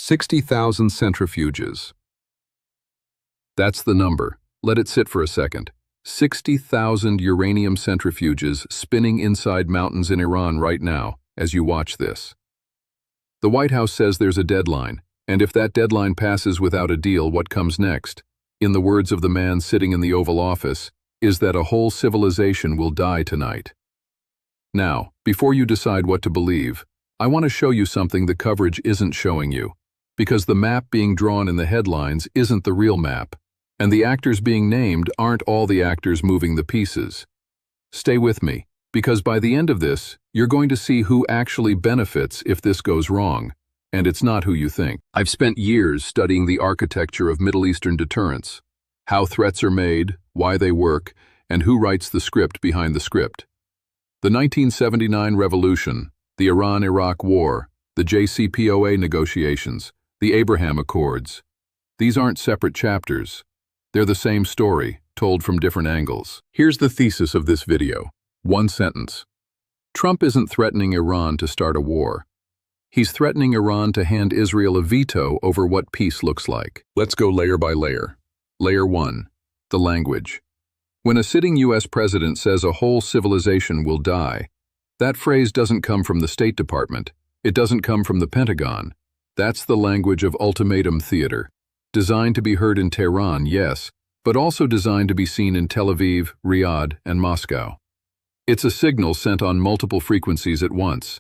60,000 centrifuges. That's the number. Let it sit for a second. 60,000 uranium centrifuges spinning inside mountains in Iran right now as you watch this. The White House says there's a deadline, and if that deadline passes without a deal, what comes next, in the words of the man sitting in the Oval Office, is that a whole civilization will die tonight. Now, before you decide what to believe, I want to show you something the coverage isn't showing you, because the map being drawn in the headlines isn't the real map, and the actors being named aren't all the actors moving the pieces. Stay with me, because by the end of this, you're going to see who actually benefits if this goes wrong, and it's not who you think. I've spent years studying the architecture of Middle Eastern deterrence, how threats are made, why they work, and who writes the script behind the script. The 1979 revolution, the Iran-Iraq war, the JCPOA negotiations, the Abraham Accords. These aren't separate chapters. They're the same story, told from different angles. Here's the thesis of this video. One sentence. Trump isn't threatening Iran to start a war. He's threatening Iran to hand Israel a veto over what peace looks like. Let's go layer by layer. Layer 1. The language. When a sitting U.S. president says a whole civilization will die, that phrase doesn't come from the State Department. It doesn't come from the Pentagon. That's the language of ultimatum theater. Designed to be heard in Tehran, yes, but also designed to be seen in Tel Aviv, Riyadh, and Moscow. It's a signal sent on multiple frequencies at once.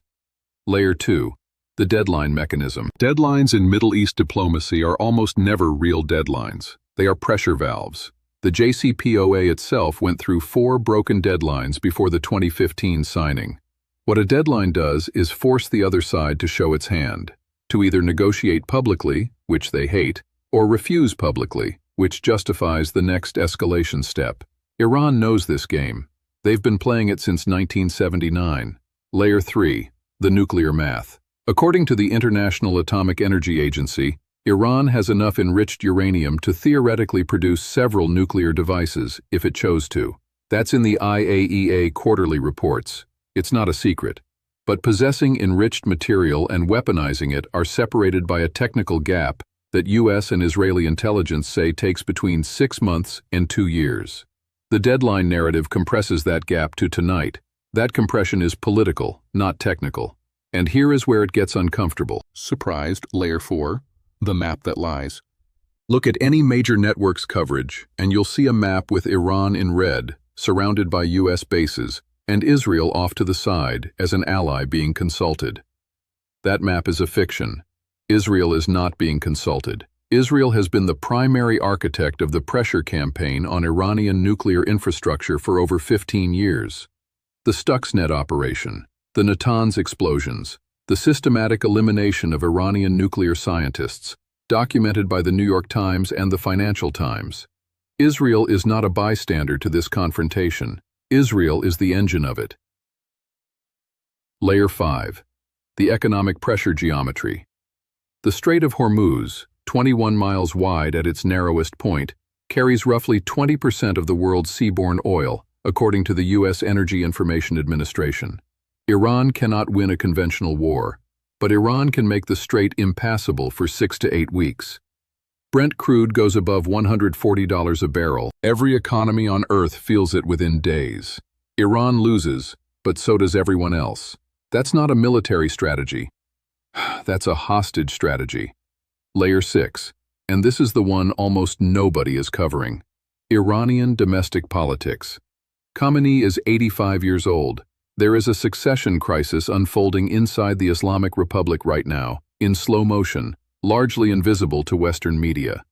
Layer 2. The deadline mechanism. Deadlines in Middle East diplomacy are almost never real deadlines. They are pressure valves. The JCPOA itself went through 4 broken deadlines before the 2015 signing. What a deadline does is force the other side to show its hand, to either negotiate publicly, which they hate, or refuse publicly, which justifies the next escalation step. Iran knows this game. They've been playing it since 1979. Layer 3. The nuclear math. According to the International Atomic Energy Agency, Iran has enough enriched uranium to theoretically produce several nuclear devices if it chose to. That's in the IAEA quarterly reports. It's not a secret. But possessing enriched material and weaponizing it are separated by a technical gap that U.S. and Israeli intelligence say takes between 6 months and 2 years. The deadline narrative compresses that gap to tonight. That compression is political, not technical. And here is where it gets uncomfortable. Surprised, layer 4, the map that lies. Look at any major network's coverage, and you'll see a map with Iran in red, surrounded by U.S. bases, and Israel off to the side as an ally being consulted. That map is a fiction. Israel is not being consulted. Israel has been the primary architect of the pressure campaign on Iranian nuclear infrastructure for over 15 years. The Stuxnet operation, the Natanz explosions, the systematic elimination of Iranian nuclear scientists, documented by the New York Times and the Financial Times. Israel is not a bystander to this confrontation. Israel is the engine of it. Layer 5. The economic pressure geometry. The Strait of Hormuz, 21 miles wide at its narrowest point, carries roughly 20% of the world's seaborne oil, according to the U.S. Energy Information Administration. Iran cannot win a conventional war, but Iran can make the strait impassable for 6 to 8 weeks. Brent crude goes above $140 a barrel. Every economy on Earth feels it within days. Iran loses, but so does everyone else. That's not a military strategy. That's a hostage strategy. Layer 6, and this is the one almost nobody is covering. Iranian domestic politics. Khamenei is 85 years old. There is a succession crisis unfolding inside the Islamic Republic right now, in slow motion, largely invisible to Western media.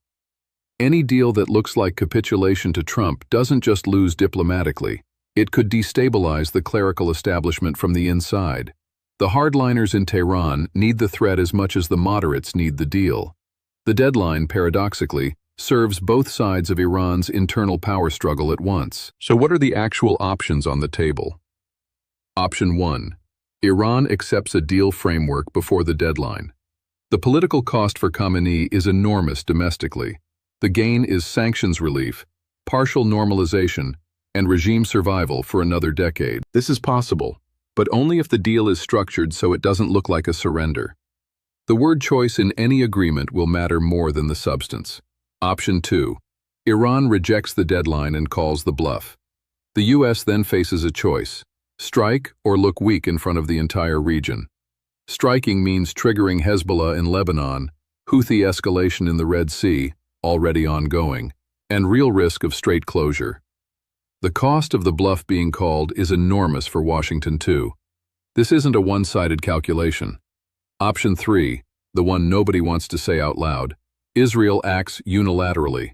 Any deal that looks like capitulation to Trump doesn't just lose diplomatically. It could destabilize the clerical establishment from the inside. The hardliners in Tehran need the threat as much as the moderates need the deal. The deadline, paradoxically, serves both sides of Iran's internal power struggle at once. So what are the actual options on the table? Option 1. Iran accepts a deal framework before the deadline. The political cost for Khamenei is enormous domestically. The gain is sanctions relief, partial normalization, and regime survival for another decade. This is possible, but only if the deal is structured so it doesn't look like a surrender. The word choice in any agreement will matter more than the substance. Option 2. Iran rejects the deadline and calls the bluff. The U.S. then faces a choice: strike or look weak in front of the entire region. Striking means triggering Hezbollah in Lebanon, Houthi escalation in the Red Sea, already ongoing, and real risk of strait closure. The cost of the bluff being called is enormous for Washington too. This isn't a one-sided calculation. Option 3, the one nobody wants to say out loud: Israel acts unilaterally.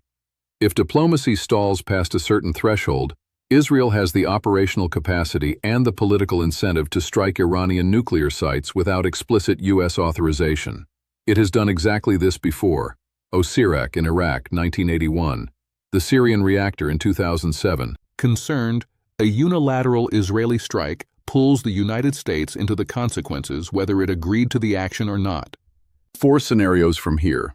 If diplomacy stalls past a certain threshold, Israel has the operational capacity and the political incentive to strike Iranian nuclear sites without explicit U.S. authorization. It has done exactly this before: Osirak in Iraq, 1981, the Syrian reactor in 2007. Concerned, a unilateral Israeli strike pulls the United States into the consequences whether it agreed to the action or not. 4 scenarios from here.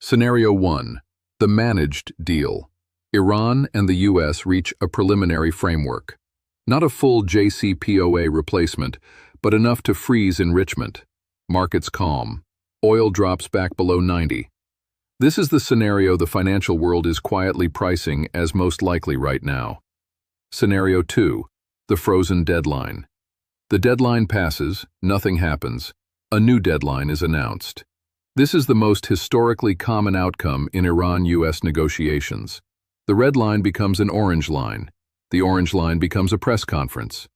Scenario 1. The managed deal. Iran and the U.S. reach a preliminary framework. Not a full JCPOA replacement, but enough to freeze enrichment. Markets calm. Oil drops back below 90. This is the scenario the financial world is quietly pricing as most likely right now. Scenario 2. The frozen deadline. The deadline passes, nothing happens. A new deadline is announced. This is the most historically common outcome in Iran-US negotiations. The red line becomes an orange line. The orange line becomes a press conference.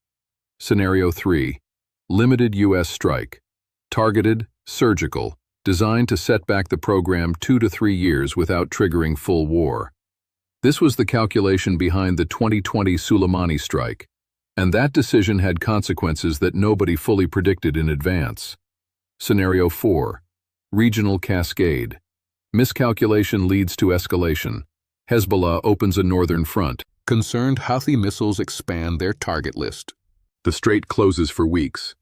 Scenario 3. Limited U.S. strike. Targeted, surgical, designed to set back the program 2 to 3 years without triggering full war. This was the calculation behind the 2020 Soleimani strike, and that decision had consequences that nobody fully predicted in advance. Scenario 4. Regional cascade. Miscalculation leads to escalation. Hezbollah opens a northern front. Concerned, Houthi missiles expand their target list. The strait closes for weeks.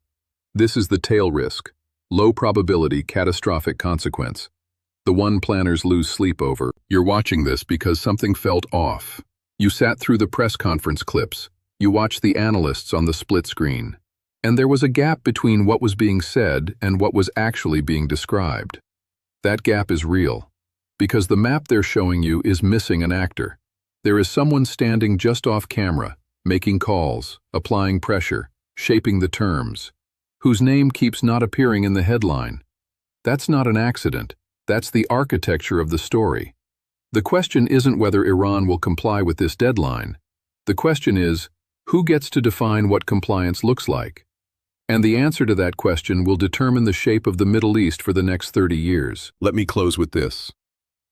This is the tail risk. Low probability, catastrophic consequence. The one planners lose sleep over. You're watching this because something felt off. You sat through the press conference clips. You watched the analysts on the split screen. And there was a gap between what was being said and what was actually being described. That gap is real, because the map they're showing you is missing an actor. There is someone standing just off camera, making calls, applying pressure, shaping the terms, whose name keeps not appearing in the headline. That's not an accident. That's the architecture of the story. The question isn't whether Iran will comply with this deadline. The question is, who gets to define what compliance looks like? And the answer to that question will determine the shape of the Middle East for the next 30 years. Let me close with this.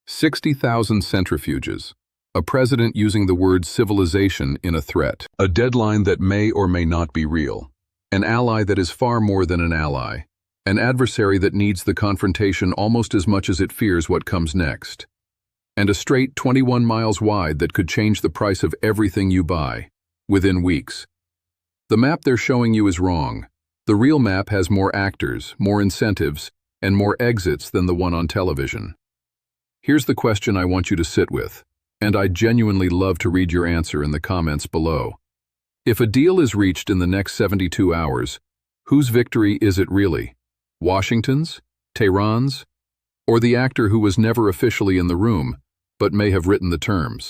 60,000 centrifuges. A president using the word civilization in a threat. A deadline that may or may not be real. An ally that is far more than an ally. An adversary that needs the confrontation almost as much as it fears what comes next. And a strait 21 miles wide that could change the price of everything you buy, within weeks. The map they're showing you is wrong. The real map has more actors, more incentives, and more exits than the one on television. Here's the question I want you to sit with, and I'd genuinely love to read your answer in the comments below. If a deal is reached in the next 72 hours, whose victory is it really? Washington's? Tehran's? Or the actor who was never officially in the room, but may have written the terms?